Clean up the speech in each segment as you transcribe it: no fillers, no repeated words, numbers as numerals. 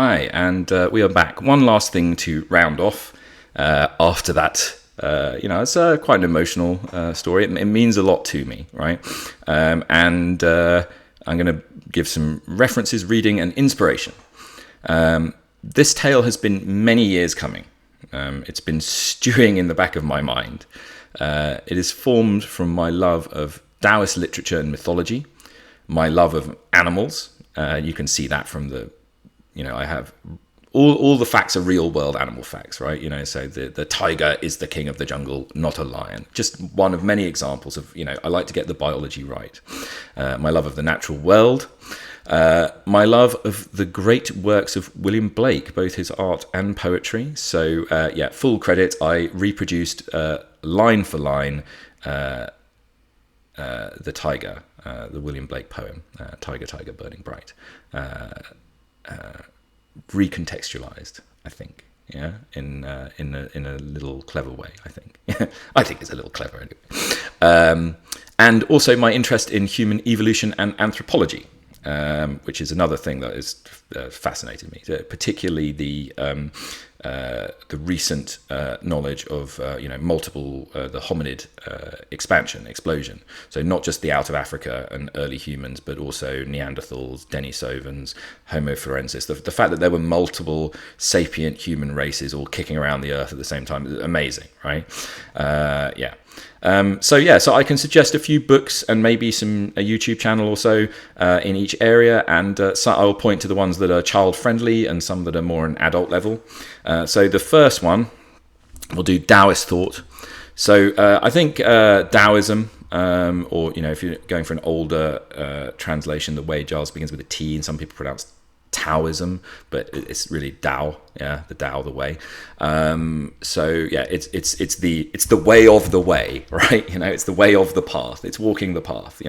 Hi, and we are back. One last thing to round off after that. It's quite an emotional story. It means a lot to me, right? And I'm going to give some references, reading, and inspiration. This tale has been many years coming. It's been stewing in the back of my mind. It is formed from my love of Daoist literature and mythology, my love of animals. You can see that from I have all the facts are real world animal facts, right? So the tiger is the king of the jungle, not a lion. Just one of many examples of, I like to get the biology right. My love of the natural world, my love of the great works of William Blake, both his art and poetry. So full credit. I reproduced line for line the tiger, the William Blake poem, Tiger, Tiger, Burning Bright. Recontextualized, I think, in a little clever way. I think I think it's a little clever anyway. And also my interest in human evolution and anthropology, which is another thing that has fascinated me, particularly the recent knowledge of multiple the hominid explosion. So not just the out of Africa and early humans, but also Neanderthals, Denisovans, Homo florensis. The fact that there were multiple sapient human races all kicking around the earth at the same time is amazing, right? So I can suggest a few books and maybe a YouTube channel or so in each area, and so I will point to the ones that are child friendly and some that are more an adult level. So the first one, we'll do Daoist thought. So I think Daoism, or if you're going for an older translation, the Wade Giles begins with a T, and some people pronounce Taoism, but it's really Dao, the Dao, the way. It's the way of the way, right? It's the way of the path. It's walking the path,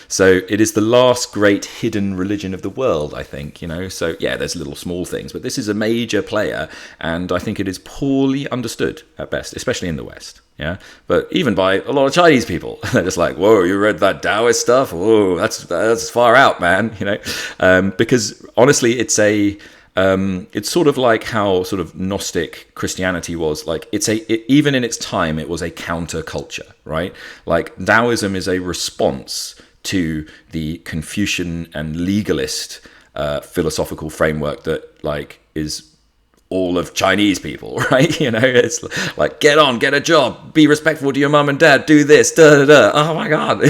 So it is the last great hidden religion of the world, I think, So there's little small things, but this is a major player, and I think it is poorly understood at best, especially in the West. Yeah, but even by a lot of Chinese people, they're just like, "Whoa, you read that Daoist stuff? Whoa, that's far out, man." Because honestly, it's sort of like how sort of Gnostic Christianity was. Like even in its time, it was a counterculture, right? Like Daoism is a response to the Confucian and legalist philosophical framework that is all of Chinese people, right? It's like, get a job, be respectful to your mum and dad, do this, oh my god,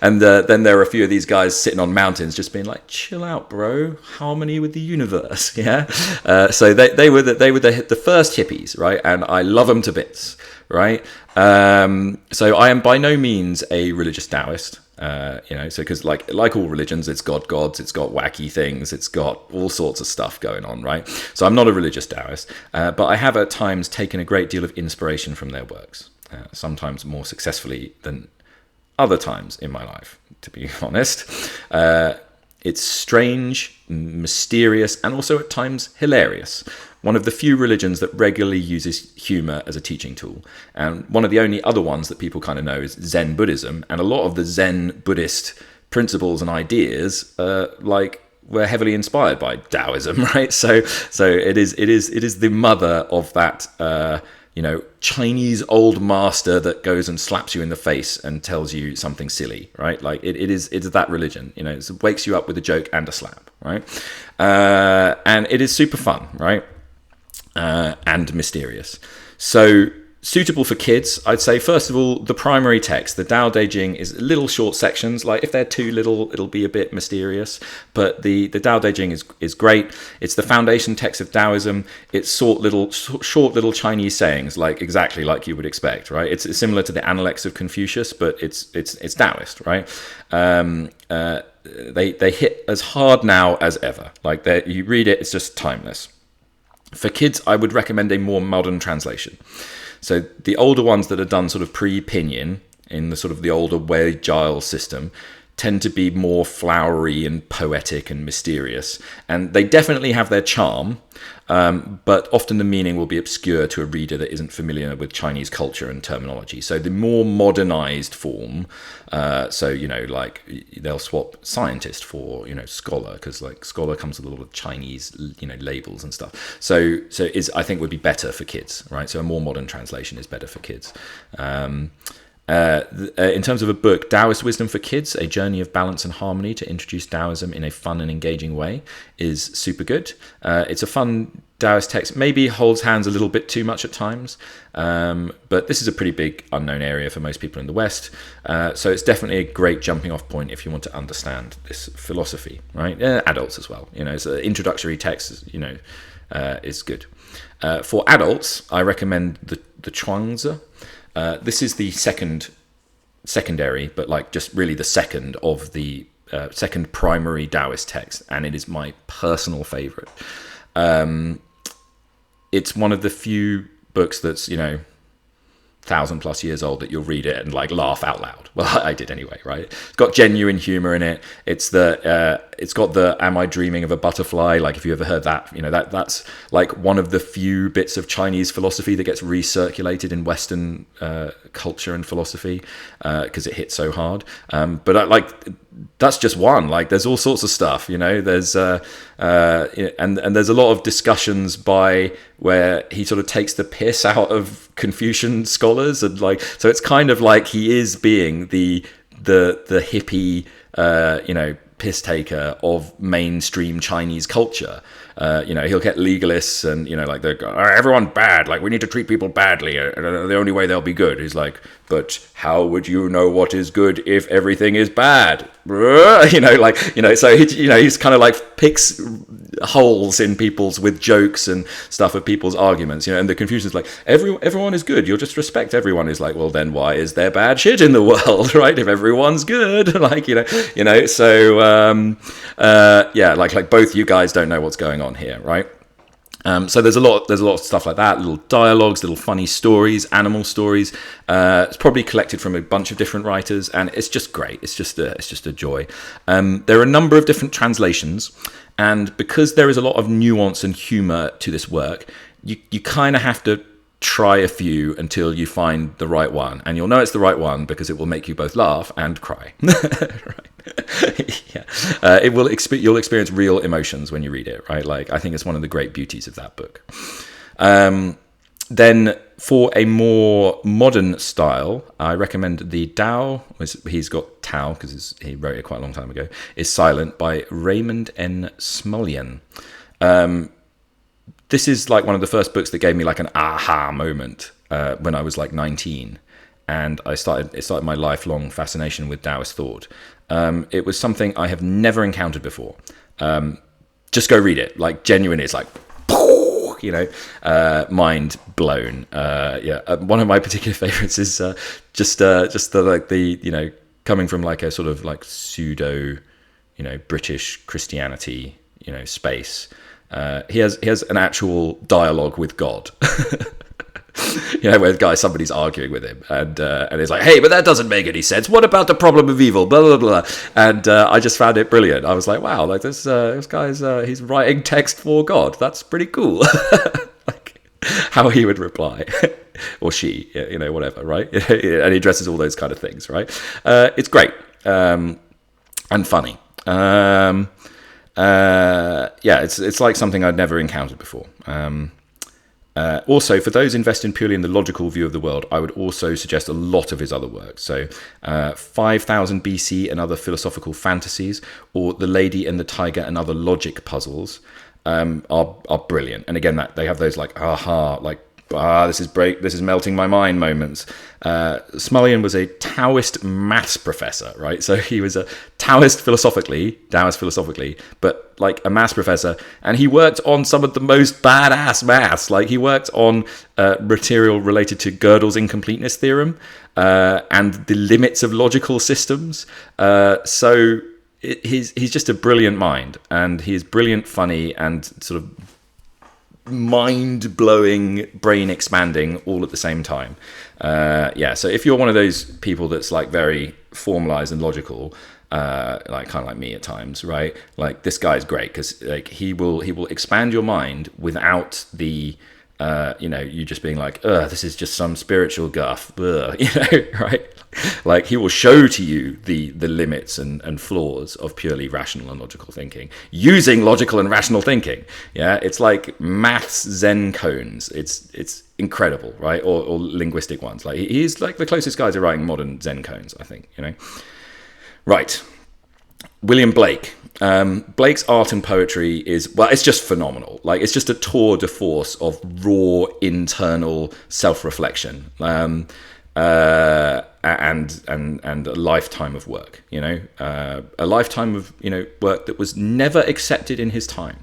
and then there are a few of these guys sitting on mountains just being like, chill out, bro, harmony with the universe. So they were the first hippies, right? And I love them to bits, right? So I am by no means a religious Daoist. So because like all religions, it's got gods, it's got wacky things, it's got all sorts of stuff going on, right? So I'm not a religious Daoist, but I have at times taken a great deal of inspiration from their works, sometimes more successfully than other times in my life, to be honest. It's strange, mysterious, and also at times hilarious. One of the few religions that regularly uses humor as a teaching tool. And one of the only other ones that people kind of know is Zen Buddhism. And a lot of the Zen Buddhist principles and ideas were heavily inspired by Daoism, right? So it is the mother of that Chinese old master that goes and slaps you in the face and tells you something silly, right? It's that religion, it wakes you up with a joke and a slap, right? And it is super fun, right? And mysterious. So suitable for kids, I'd say, first of all, the primary text, the Dao de Jing, is little short sections. Like if they're too little, it'll be a bit mysterious. But the Dao de Jing is great. It's the foundation text of Daoism. It's short little Chinese sayings, exactly like you would expect, right? It's similar to the Analects of Confucius, but it's Daoist, right? They hit as hard now as ever. You read it, it's just timeless. For kids, I would recommend a more modern translation. So the older ones that are done sort of pre-Pinyin, in the sort of the older Wade Giles system, tend to be more flowery and poetic and mysterious. And they definitely have their charm, but often the meaning will be obscure to a reader that isn't familiar with Chinese culture and terminology. So the more modernized form, so, you know, like they'll swap scientist for, you know, scholar, because like scholar comes with a lot of Chinese, you know, labels and stuff. So I think would be better for kids, right? So a more modern translation is better for kids. In terms of a book, Daoist Wisdom for Kids, A Journey of Balance and Harmony to Introduce Daoism in a Fun and Engaging Way, is super good. It's a fun Daoist text, maybe holds hands a little bit too much at times, but this is a pretty big unknown area for most people in the West, so it's definitely a great jumping off point if you want to understand this philosophy, right? Adults as well, you know, it's an introductory text, you know, is good. For adults, I recommend the Chuangzi. This is the secondary, but like just really the second of the second primary Daoist text, and it is my personal favorite. It's one of the few books that's, you know, 1,000+ years old that you'll read it and like laugh out loud. Well, I did anyway, right? It's got genuine humor in it. It's got the "Am I dreaming of a butterfly?" Like, if you ever heard that, you know, that's like one of the few bits of Chinese philosophy that gets recirculated in Western culture and philosophy because it hits so hard. But that's just one. Like, there's all sorts of stuff, you know. There's and there's a lot of discussions where he sort of takes the piss out of Confucian scholars, and like, so it's kind of like he is being the hippie, you know, piss taker of mainstream Chinese culture. You know, he'll get legalists and, you know, like, they're everyone bad, like, we need to treat people badly, the only way they'll be good. He's like, but how would you know what is good if everything is bad? You know, like, you know, so he's kind of like picks holes in people's, with jokes and stuff, of people's arguments, you know. And the Confucians like, everyone is good, you'll just respect everyone. Is like, well, then why is there bad shit in the world, right? If everyone's good, like, you know, so yeah, like both you guys don't know what's going on here, right? So there's a lot of stuff like that, little dialogues, little funny stories, animal stories. It's probably collected from a bunch of different writers, and it's just great. It's just a joy. There are a number of different translations, and because there is a lot of nuance and humor to this work, you kind of have to try a few until you find the right one, and you'll know it's the right one because it will make you both laugh and cry. Right. Yeah. You'll experience real emotions when you read it, right? Like, I think it's one of the great beauties of that book. Then for a more modern style, I recommend the Dao, he's got Tao because he wrote it quite a long time ago, is Silent, by Raymond N. Smulyan. This is like one of the first books that gave me like an aha moment when I was like 19. And it started my lifelong fascination with Daoist thought. It was something I have never encountered before. Just go read it. Like, genuinely, it's like, you know, mind blown. Yeah, one of my particular favorites is just the you know, coming from like a sort of like pseudo, you know, British Christianity, you know, space. He has an actual dialogue with God. You know, where somebody's arguing with him, and he's like, "Hey, but that doesn't make any sense. What about the problem of evil?" Blah blah blah. And I just found it brilliant. I was like, "Wow, like this guy's he's writing text for God. That's pretty cool." Like, how he would reply, or she, you know, whatever, right? And he addresses all those kind of things, right? It's great and funny. Yeah, it's like something I'd never encountered before. Also, for those invested purely in the logical view of the world, I would also suggest a lot of his other works. So 5000 BC and Other Philosophical Fantasies, or The Lady and the Tiger and Other Logic Puzzles are brilliant. And again, that they have those like, aha, like, this is melting my mind moments. Smulyan was a Taoist maths professor, right? So he was a Daoist philosophically, but like a maths professor, and he worked on some of the most badass maths. Like, he worked on material related to Gödel's incompleteness theorem and the limits of logical systems. So he's just a brilliant mind, and he is brilliant, funny, and sort of mind-blowing, brain-expanding all at the same time. Yeah, so if you're one of those people that's like very formalized and logical, like kind of like me at times, right? Like this guy's great because like he will expand your mind without the you just being like, this is just some spiritual guff, right? Like he will show to you the limits and flaws of purely rational and logical thinking using logical and rational thinking. Yeah, it's like maths Zen cones. It's incredible, right? Or linguistic ones. Like he's like the closest guy to writing modern Zen cones, I think. Right. William Blake. Blake's art and poetry it's just phenomenal. Like it's just a tour de force of raw internal self-reflection, and a lifetime of work. A lifetime of work that was never accepted in his time.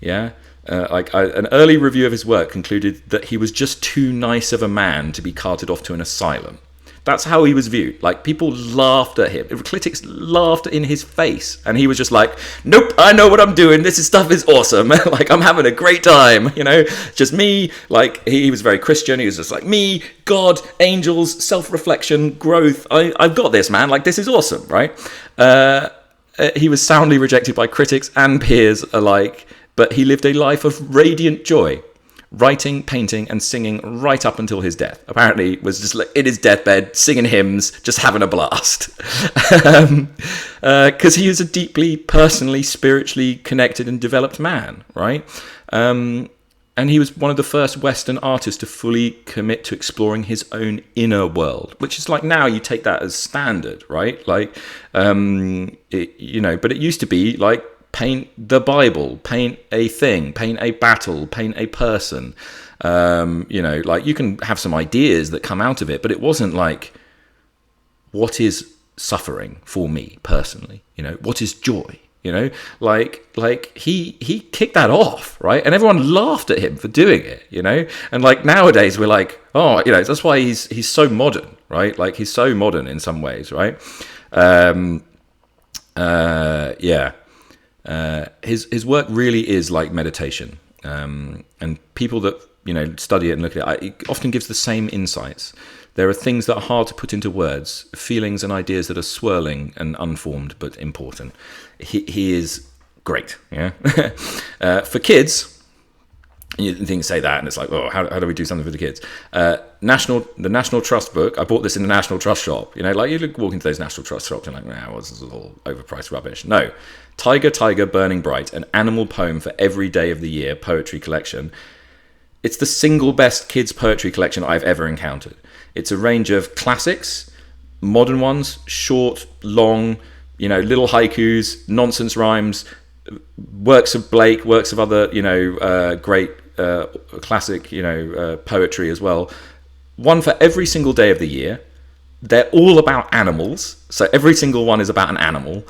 Yeah. An early review of his work concluded that he was just too nice of a man to be carted off to an asylum. That's how he was viewed. Like, people laughed at him. Critics laughed in his face. And he was just like, nope, I know what I'm doing. This stuff is awesome. Like, I'm having a great time, Just me. Like, he was very Christian. He was just like, me, God, angels, self-reflection, growth. I've got this, man. Like, this is awesome, right? He was soundly rejected by critics and peers alike. But he lived a life of radiant joy. Writing, painting, and singing right up until his death. Apparently, was just like in his deathbed, singing hymns, just having a blast. Because he is a deeply, personally, spiritually connected and developed man, right? And he was one of the first Western artists to fully commit to exploring his own inner world, which is like now you take that as standard, right? Like, but it used to be like, paint the Bible, paint a thing, paint a battle, paint a person. Like you can have some ideas that come out of it, but it wasn't like, what is suffering for me personally? What is joy? Like he kicked that off, right? And everyone laughed at him for doing it, And like nowadays we're like, oh, that's why he's so modern, right? Like he's so modern in some ways, right? Yeah. His work really is like meditation, and people that study it and look at it, it often gives the same insights. There are things that are hard to put into words, feelings and ideas that are swirling and unformed but important. He is great. Yeah. For kids, you think say that and it's like, oh, how do we do something for the kids? The National Trust book, I bought this in the National Trust shop. Like you walk into those National Trust shops and like, this is all overpriced rubbish. No. Tiger, Tiger, Burning Bright, an animal poem for every day of the year poetry collection. It's the single best kids poetry collection I've ever encountered. It's a range of classics, modern ones, short, long, little haikus, nonsense rhymes, works of Blake, works of other, great classic, poetry as well. One for every single day of the year. They're all about animals. So every single one is about an animal,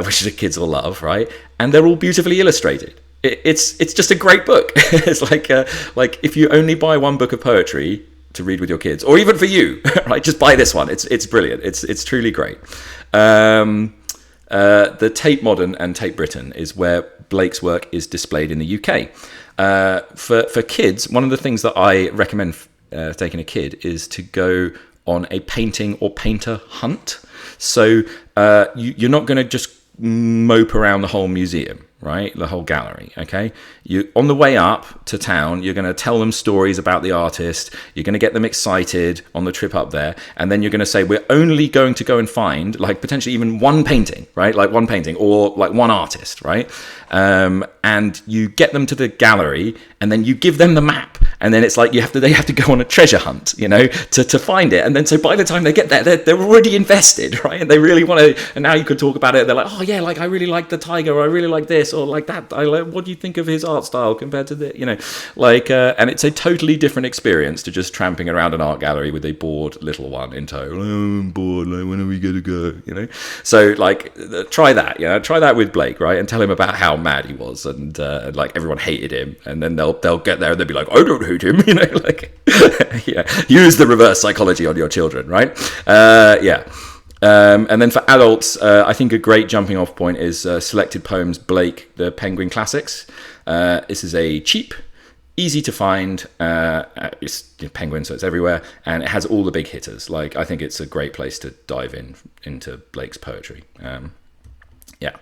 which the kids will love, right? And they're all beautifully illustrated. It's just a great book. It's like if you only buy one book of poetry to read with your kids, or even for you, right? Just buy this one. It's brilliant. It's truly great. The Tate Modern and Tate Britain is where Blake's work is displayed in the UK. For kids, one of the things that I recommend taking a kid is to go on a painting or painter hunt. So you're not going to just mope around the whole museum, right? The whole gallery, okay? You on the way up to town, you're going to tell them stories about the artist. You're going to get them excited on the trip up there. And then you're going to say, we're only going to go and find like potentially even one painting, right? Like one painting or like one artist, right? And you get them to the gallery and then you give them the map. And then it's like they have to go on a treasure hunt, to find it. And then so by the time they get there, they're already invested, right? And they really want to. And now you could talk about it. They're like, oh yeah, like I really like the tiger, or I really like this, or like that. What do you think of his art style compared to the, and it's a totally different experience to just tramping around an art gallery with a bored little one in tow. Oh, I'm bored. Like, when are we going to go? So like, try that. Try that with Blake, right? And tell him about how mad he was, and like everyone hated him, and then they'll get there and they'll be like, I don't hate him, yeah. Use the reverse psychology on your children, right? And then for adults, I think a great jumping off point is Selected Poems Blake, the Penguin Classics. This is a cheap, easy to find. It's Penguin, so it's everywhere, and it has all the big hitters. Like, I think it's a great place to dive into Blake's poetry. Yeah.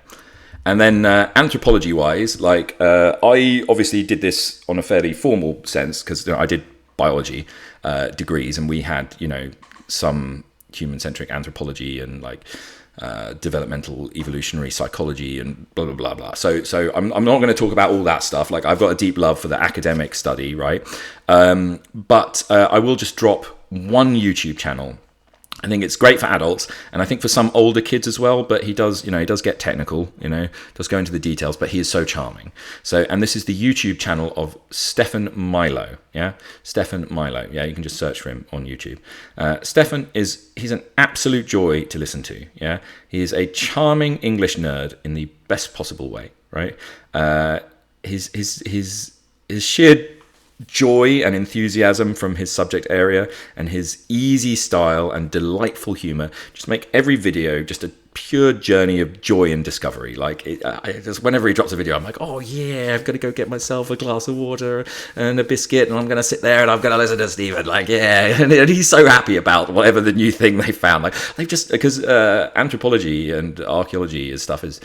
And then anthropology-wise, like I obviously did this on a fairly formal sense because I did biology degrees, and we had some human-centric anthropology and like developmental evolutionary psychology and blah blah blah blah. So I'm not going to talk about all that stuff. Like, I've got a deep love for the academic study, right? But I will just drop one YouTube channel. I think it's great for adults, and I think for some older kids as well. But he does get technical, does go into the details. But he is so charming. So, and this is the YouTube channel of Stefan Milo. Yeah, Stefan Milo. Yeah, you can just search for him on YouTube. Stefan he's an absolute joy to listen to. Yeah, he is a charming English nerd in the best possible way. Right. His sheer joy and enthusiasm from his subject area and his easy style and delightful humor just make every video just a pure journey of joy and discovery. Like, just whenever he drops a video, I'm like, oh yeah, I've got to go get myself a glass of water and a biscuit, and I'm going to sit there and I'm going to listen to Stephen. Like, yeah, and he's so happy about whatever the new thing they found. Like, they've just, because anthropology and archaeology and stuff is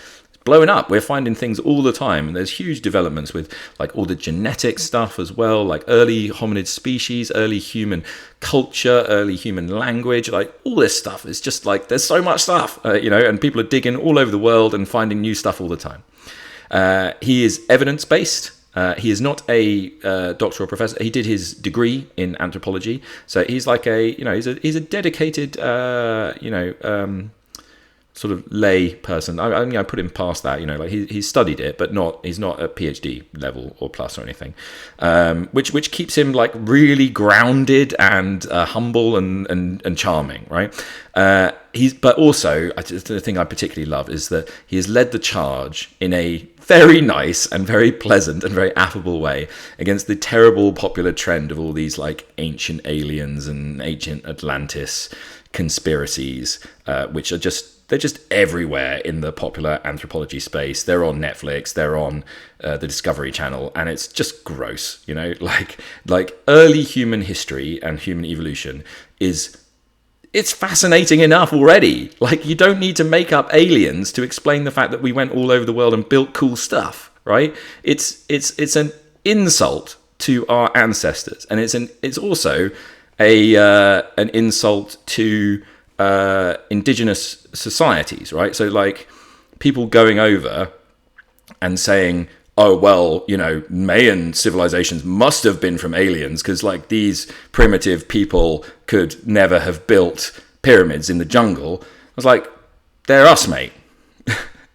blowing up. We're finding things all the time, and there's huge developments with like all the genetic stuff as well, like early hominid species, early human culture, early human language, like all this stuff is just like, there's so much stuff, and people are digging all over the world and finding new stuff all the time. He is evidence-based. He is not a doctor or professor. He did his degree in anthropology, so he's like he's a dedicated sort of lay person. I put him past that, like he's studied it, but he's not a PhD level or plus or anything, which keeps him like really grounded and humble and charming, right? But also, the thing I particularly love is that he has led the charge in a very nice and very pleasant and very affable way against the terrible popular trend of all these like ancient aliens and ancient Atlantis conspiracies, which are they're just everywhere in the popular anthropology space. They're on Netflix, they're on the Discovery Channel, and it's just gross, like early human history and human evolution it's fascinating enough already. Like, you don't need to make up aliens to explain the fact that we went all over the world and built cool stuff, right? It's an insult to our ancestors, and it's also an insult to indigenous societies, right? So like people going over and saying, oh, well, Mayan civilizations must have been from aliens because like these primitive people could never have built pyramids in the jungle. I was like, they're us, mate.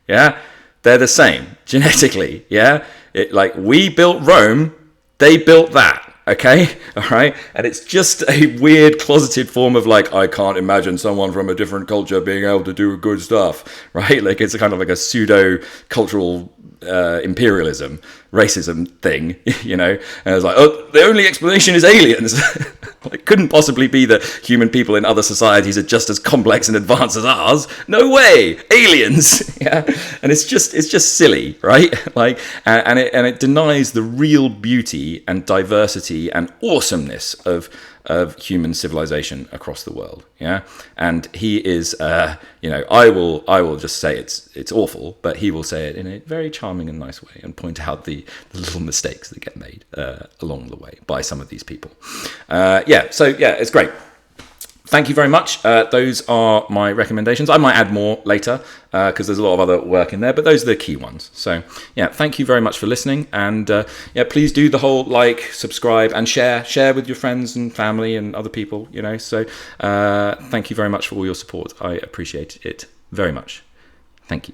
Yeah, they're the same genetically. Yeah, like we built Rome, they built that. Okay, all right, and it's just a weird closeted form of like, I can't imagine someone from a different culture being able to do good stuff, right? Like, it's kind of like a pseudo cultural imperialism, racism thing, And I was like, oh, the only explanation is aliens. It couldn't possibly be that human people in other societies are just as complex and advanced as ours. No way, aliens. Yeah, and it's just silly, right? Like, and it denies the real beauty and diversity and awesomeness of human civilization across the world. Yeah, and he is, I will just say it's awful, but he will say it in a very charming and nice way and point out the little mistakes that get made along the way by some of these people. It's great. Thank you very much. Those are my recommendations. I might add more later because there's a lot of other work in there, but those are the key ones. So, yeah, thank you very much for listening. And, please do the whole like, subscribe, and share with your friends and family and other people, So, thank you very much for all your support. I appreciate it very much. Thank you.